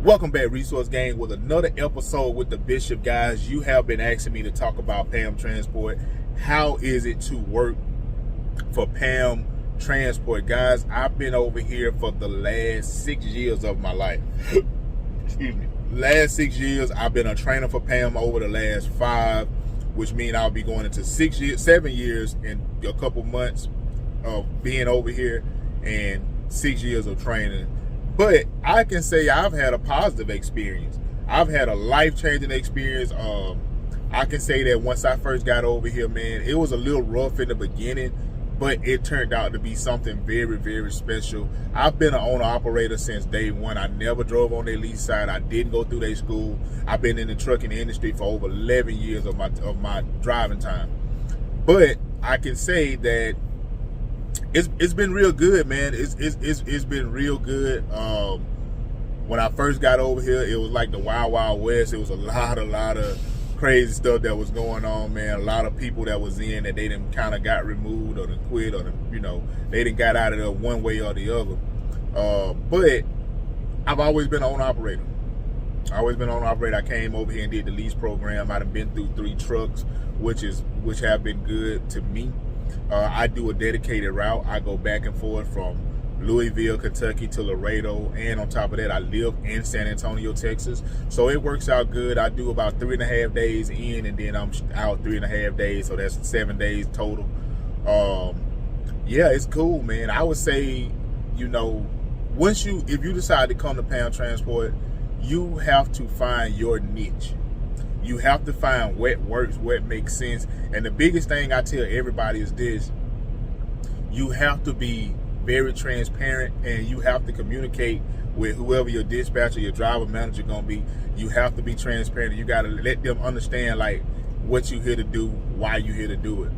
Welcome back, Resource Gang, with another episode with the Bishop. Guys, you have been asking me to talk about PAM Transport. How is it to work for PAM Transport? Guys, I've been over here for the last 6 years of my life. Excuse me. Last 6 years, I've been a trainer for PAM over the last 5, which means I'll be going into 7 years in a couple months of being over here and 6 years of training. But I can say I've had a positive experience. I've had a life-changing experience. I can say that once I first got over here, man, it was a little rough in the beginning, but it turned out to be something very, very special. I've been an owner-operator since day one. I never drove on their lease side. I didn't go through their school. I've been in the trucking industry for over 11 years of my driving time. But I can say that it's been real good, man. It's been real good. When I first got over here, it was like the Wild Wild West. It was a lot of crazy stuff that was going on, man. A lot of people that was in that they didn't kind of got removed or done quit or they didn't got out of there one way or the other. But I've always been an owner operator. I came over here and did the lease program. I've been through 3 trucks, which have been good to me. I do a dedicated route. I go back and forth from Louisville, Kentucky to Laredo, and on top of that, I live in San Antonio, Texas. So it works out good. I do about 3.5 days in, and then I'm out 3.5 days. So that's 7 days total. Yeah, it's cool, man. I would say, if you decide to come to PAM Transport, you have to find your niche. You have to find what works, what makes sense. And the biggest thing I tell everybody is this: you have to be very transparent, and you have to communicate with whoever your dispatcher, your driver manager gonna be. You have to be transparent. You gotta let them understand like what you're here to do, why you're here to do it.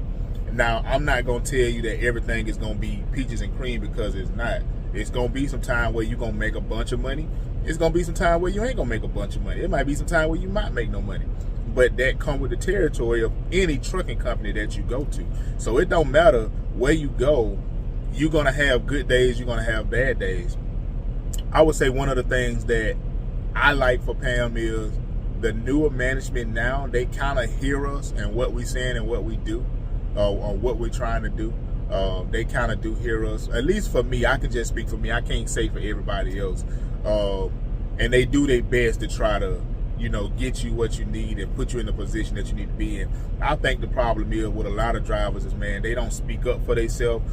Now, I'm not gonna tell you that everything is gonna be peaches and cream, because it's not. It's gonna be some time where you're gonna make a bunch of money. It's gonna be some time where you ain't gonna make a bunch of money. It might be some time where you might make no money. But that come with the territory of any trucking company that you go to. So it don't matter where you go, you're gonna have good days, you're gonna have bad days. I would say one of the things that I like for PAM is the newer management now, they kind of hear us and what we're saying and what we do, or what we're trying to do. They kind of do hear us. At least for me, I can just speak for me. I can't say for everybody else. And they do their best to try to, get you what you need and put you in the position that you need to be in. I think the problem is with a lot of drivers is, man, they don't speak up for themselves,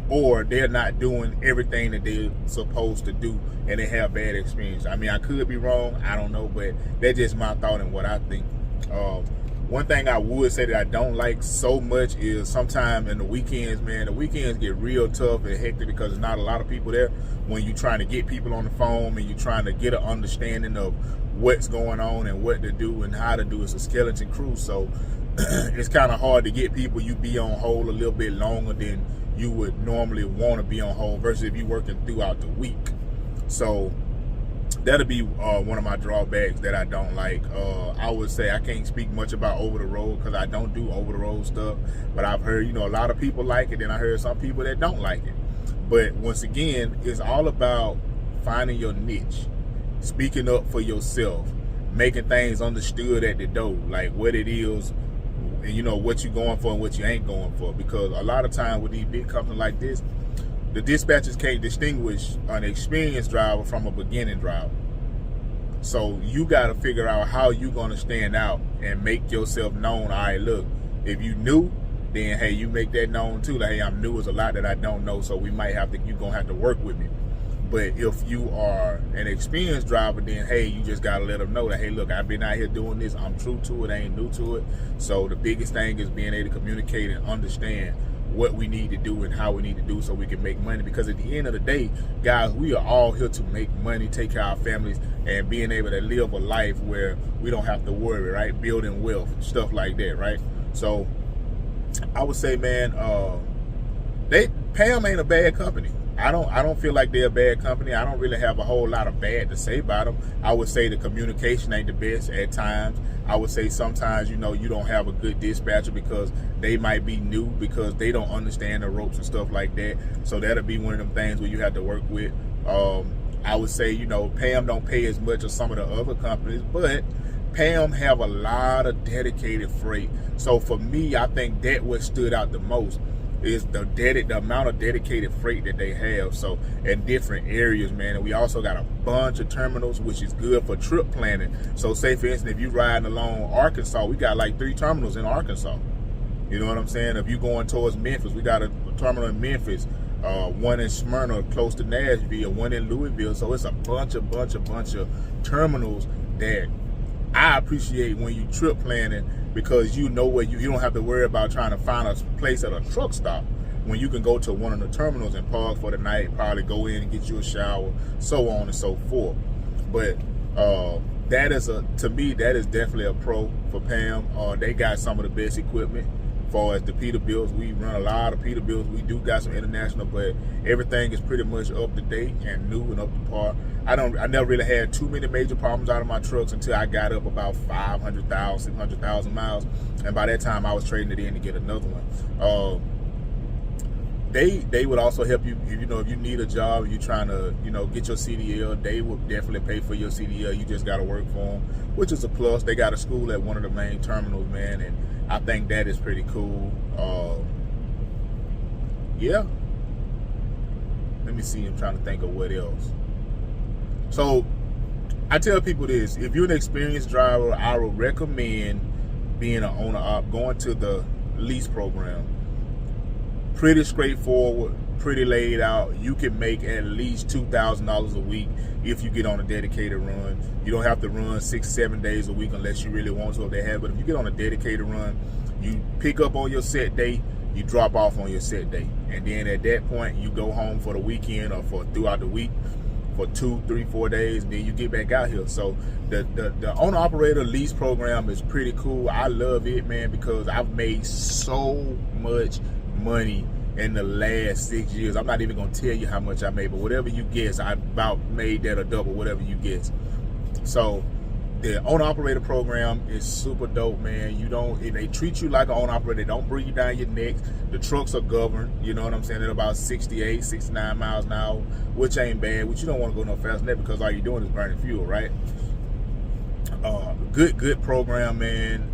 or they're not doing everything that they're supposed to do, and they have bad experience. I mean, I could be wrong. I don't know, but that's just my thought and what I think. One thing I would say that I don't like so much is sometime in the weekends, man, the weekends get real tough and hectic because there's not a lot of people there. When you're trying to get people on the phone and you're trying to get an understanding of what's going on and what to do and how to do, it's a skeleton crew. So it's kind of hard to get people. You be on hold a little bit longer than you would normally want to be on hold versus if you're working throughout the week. So that'll be one of my drawbacks that I don't like. I would say I can't speak much about over the road because I don't do over the road stuff, but I've heard, a lot of people like it, and I heard some people that don't like it. But once again, it's all about finding your niche, speaking up for yourself, making things understood at the door, like what it is, and what you're going for and what you ain't going for. Because a lot of times with these big companies like this, the dispatchers can't distinguish an experienced driver from a beginning driver. So you got to figure out how you're going to stand out and make yourself known. All right, look, if you new, then hey, you make that known too. Like, hey, I'm new. There's a lot that I don't know, so you're going to have to work with me. But if you are an experienced driver, then hey, you just got to let them know that, hey, look, I've been out here doing this. I'm true to it. I ain't new to it. So the biggest thing is being able to communicate and understand what we need to do and how we need to do so we can make money. Because at the end of the day, guys, we are all here to make money, take care of our families, and being able to live a life where we don't have to worry, right? Building wealth, stuff like that, right? So I would say, man, PAM ain't a bad company. I don't feel like they're a bad company. I don't really have a whole lot of bad to say about them. I would say the communication ain't the best at times. I would say sometimes, you don't have a good dispatcher because they might be new, because they don't understand the ropes and stuff like that. So that'll be one of them things where you have to work with. I would say, you know, PAM don't pay as much as some of the other companies, but PAM have a lot of dedicated freight. So for me, I think that what stood out the most is the amount of dedicated freight that they have. So in different areas, man. And we also got a bunch of terminals, which is good for trip planning. So say for instance, if you riding along Arkansas, we got like 3 terminals in Arkansas. You know what I'm saying? If you going towards Memphis, we got a terminal in Memphis, one in Smyrna close to Nashville, one in Louisville. So it's a bunch of terminals that I appreciate when you trip planning, because you know where you don't have to worry about trying to find a place at a truck stop when you can go to one of the terminals and park for the night, probably go in and get you a shower, so on and so forth. But that is to me, that is definitely a pro for PAM. They got some of the best equipment as far as the Peterbilts. We run a lot of Peterbilts. We do got some international, but everything is pretty much up to date and new and up to par. I never really had too many major problems out of my trucks until I got up about 500,000, 600,000 miles, and by that time I was trading it in to get another one. They would also help you, if you need a job, you're trying to get your CDL. They will definitely pay for your CDL. You just got to work for them, which is a plus. They got a school at one of the main terminals, man, and I think that is pretty cool. Yeah. Let me see. I'm trying to think of what else. So I tell people this: if you're an experienced driver, I would recommend being an owner op, going to the lease program. Pretty straightforward, pretty laid out. You can make at least $2,000 a week if you get on a dedicated run. You don't have to run 6-7 days a week unless you really want to, if they have. But if you get on a dedicated run, you pick up on your set day, you drop off on your set day, and then at that point you go home for the weekend or for throughout the week for 2, 3, 4 days, and then you get back out here. So the owner operator lease program is pretty cool. I love it, man, because I've made so much money in the last 6 years. I'm not even gonna tell you how much I made, but whatever you guess, I about made that or double whatever you guess. So the owner operator program is super dope, man. If they treat you like an owner operator, they don't bring you down your neck. The trucks are governed, you know what I'm saying? They're about 68, 69 miles an hour, which ain't bad, which you don't want to go no faster than that, because all you're doing is burning fuel, right? Good program, man.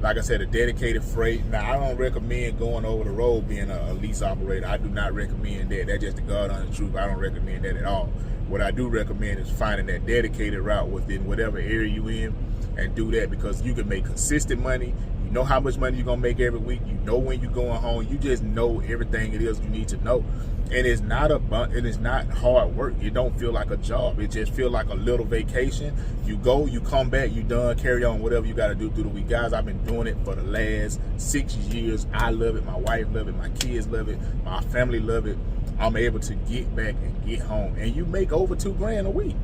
Like I said, a dedicated freight. Now, I don't recommend going over the road being a lease operator. I do not recommend that. That's just the God honest truth. I don't recommend that at all. What I do recommend is finding that dedicated route within whatever area you in, and do that, because you can make consistent money. You know how much money you're gonna make every week. You know when you're going home. You just know everything it is you need to know. And it's not hard work. It don't feel like a job. It just feel like a little vacation. You go, you come back, you done, carry on whatever you got to do through the week. Guys, I've been doing it for the last 6 years. I love it. My wife love it. My kids love it. My family love it. I'm able to get back and get home, and you make over $2,000 a week.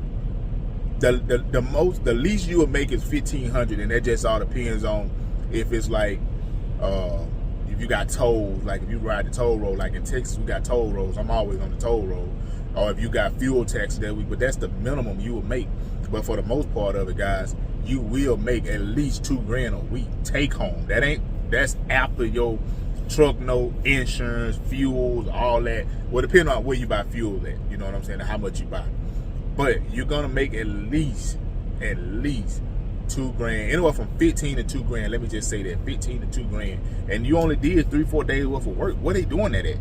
The least you will make is $1,500, and that just all depends on if it's like if you got tolls, like if you ride the toll road, like in Texas we got toll roads. I'm always on the toll road. Or if you got fuel tax that week, but that's the minimum you will make. But for the most part of it, guys, you will make at least $2,000 a week take home. That's after your truck note, insurance, fuels, all that. Well, depending on where you buy fuel at, you know what I'm saying, and how much you buy. But you're gonna make at least $2,000, anywhere from 15 to $2,000. Let me just say that, 15 to $2,000, and you only did 3-4 days worth of work. What are they doing that at?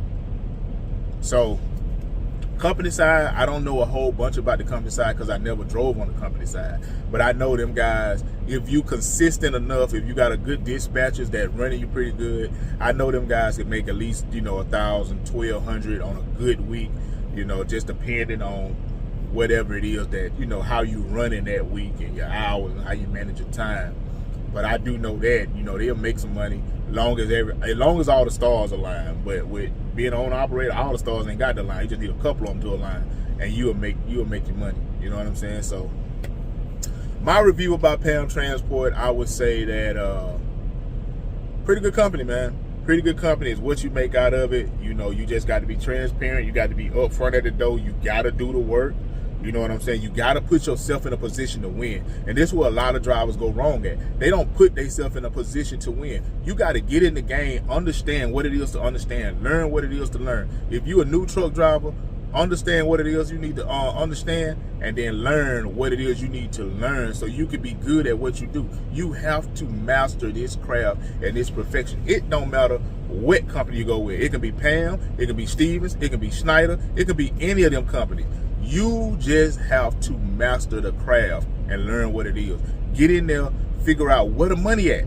So, company side, I don't know a whole bunch about the company side because I never drove on the company side. But I know them guys, if you consistent enough, if you got a good dispatchers that running you pretty good, I know them guys can make at least, $1,000, $1,200 on a good week, just depending on whatever it is that, how you running that week and your hours and how you manage your time. But I do know that, they'll make some money as long as all the stars align. But with being an owner operator, all the stars ain't got to align. You just need a couple of them to align, and you'll make your money. You know what I'm saying? So my review about PAM Transport, I would say that pretty good company, man. Pretty good company is what you make out of it. You just got to be transparent. You got to be upfront at the door. You got to do the work. You know what I'm saying? You got to put yourself in a position to win. And this is where a lot of drivers go wrong at. They don't put themselves in a position to win. You got to get in the game, understand what it is to understand, learn what it is to learn. If you're a new truck driver, Understand what it is you need to understand, and then learn what it is you need to learn so you can be good at what you do. You have to master this craft and this perfection. It don't matter what company you go with. It can be PAM, it can be Stevens, it can be Schneider, it can be any of them companies. You just have to master the craft and learn what it is. Get in there, figure out where the money at.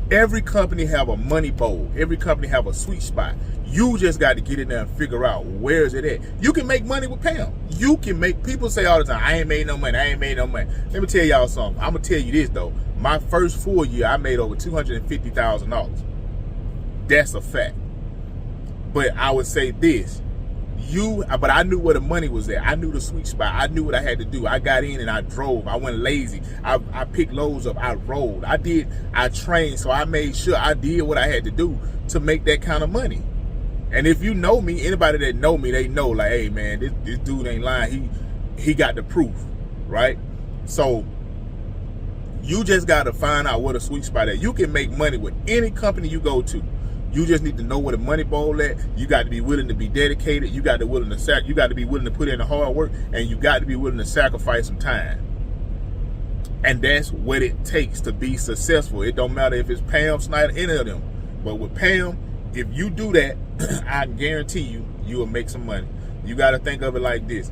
Every company have a money bowl. Every company have a sweet spot. You just got to get in there and figure out where is it at. You can make money with PAM. You can make, people say all the time, I ain't made no money, I ain't made no money. Let me tell y'all something. I'm going to tell you this though. My first full year, I made over $250,000. That's a fact. But I would say this, but I knew where the money was at. I knew the sweet spot. I knew what I had to do. I got in and I drove. I went lazy. I picked loads up. I rolled. I trained. So I made sure I did what I had to do to make that kind of money. And if you know me, anybody that know me, they know like, hey man, this dude ain't lying. He got the proof, right? So you just got to find out what a sweet spot is. You can make money with any company you go to. You just need to know where the money bowl at. You got to be willing to be dedicated. You got to be willing to put in the hard work, and you got to be willing to sacrifice some time. And that's what it takes to be successful. It don't matter if it's PAM, Schneider, any of them. But with PAM, if you do that, I guarantee you will make some money. You got to think of it like this.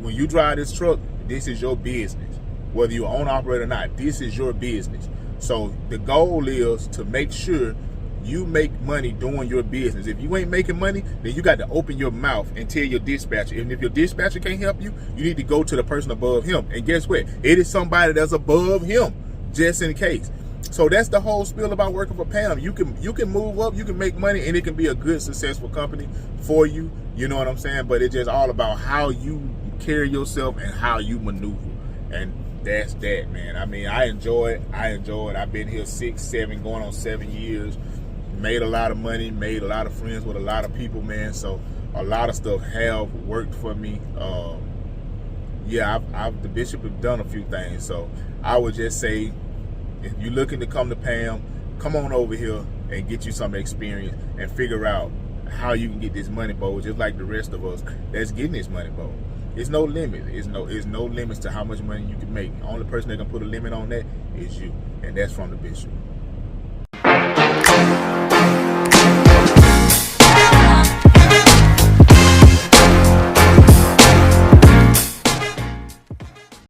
When you drive this truck, this is your business. Whether you're owner operator or not, this is your business. So the goal is to make sure you make money doing your business. If you ain't making money, then you got to open your mouth and tell your dispatcher. And if your dispatcher can't help you, you need to go to the person above him. And guess what? It is somebody that's above him, just in case. So that's the whole spiel about working for PAM. You can move up, you can make money, and it can be a good, successful company for you. You know what I'm saying? But it's just all about how you carry yourself and how you maneuver. And that's that, man. I mean, I enjoy it. I've been here 6, 7, going on 7 years. Made a lot of money, made a lot of friends with a lot of people, man. So a lot of stuff have worked for me. Yeah, the bishop have done a few things. So I would just say, if you're looking to come to PAM, come on over here and get you some experience and figure out how you can get this money bowl, just like the rest of us that's getting this money bowl. It's no limit. It's no limits to how much money you can make. The only person that can put a limit on that is you, and that's from the bishop.